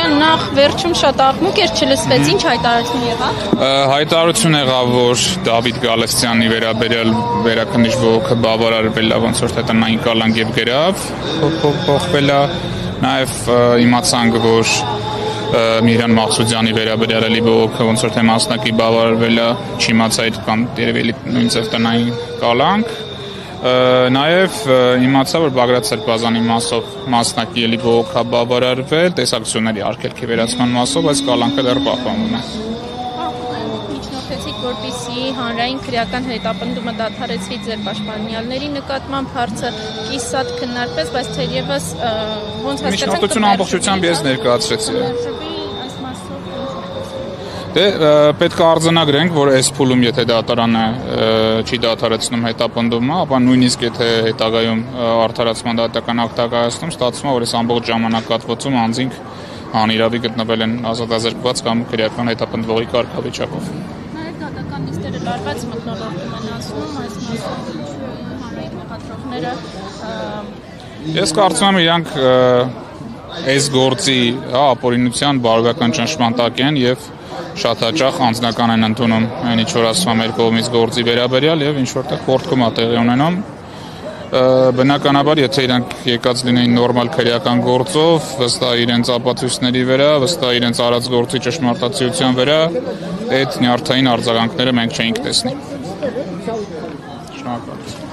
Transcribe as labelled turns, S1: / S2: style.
S1: ջան, նախ վերջում շատ աղմուկ էր, չլսվեց, ինչ հայտարարություն եղավ։
S2: Հայտարարություն եղավ, որ Դավիթ Գալստյանի վերաբերյալ վերաքննիչ բողոքը բավարարվել է, ոնց որ թե տնային կալանք եւ գրավ փոխվել է, նաեւ իմացանք, որ Միրան Մաղսուդյանի վերաբերյալ էլի բողոքը ոնց որ թե մասնակի բավարարվել է, չիմացա այդ կամ երևի նույնիսկ տնային կալանք, նաեւ իմացա, որ Բագրատ Սրբազանի մասով մասնակի էլի բողոքը բավարարվել, տեսակցությունների արգելքի վերացման մասով, այս կալանքը դեռ պահպանվում է։
S1: Միջնորդեցիք, որպեսզի հանրային քրեական հետապնդումը դադարեցվի ձեր պաշտպանյալների նկատմամբ, հարցը կիսատ քննարկվեց, բայց թերևս ոնց հասկացանք
S2: Միջնորդությունը ամբողջությամբ ես ներկայացրեցի։ Դե պետք է արձանագրենք, որ այս փուլում եթե դատարանը չի դադարեցնում հետապնդումը, ապա նույնիսկ եթե հետագայում արդարացման դատական ակտ կայացնում, ստացվում է, որ այս ամբողջ ժամանակահատվածում անձինք անիրավի գտնվել են ազատազրկված կամ քրեական հետապնդվողի կարգավիճակով։
S1: Նաև դատական նիստերը լարված մթնոլորտում են ասում, այս մասով հանրային մեղադրողները
S2: Ես կարծում եմ իրանք այս գործի ապօրինության բարոյական ճնշման տակ են եւ շատ հաճախ անձնական են ընդունում այն ինչ որ ասում մեր կողմից գործի վերաբերյալ եւ ինչ որտեղ խորտքում է տեղի ունենում բնականաբար եթե իրանք եկած լինեին նորմալ քրեական գործով վստահ իրենց ապացույցների վրա վստահ իրենց արած գործի ճշմարտացիության վրա այդ նյարդային արձագանքները մենք չէինք տեսնի Շնորհակալություն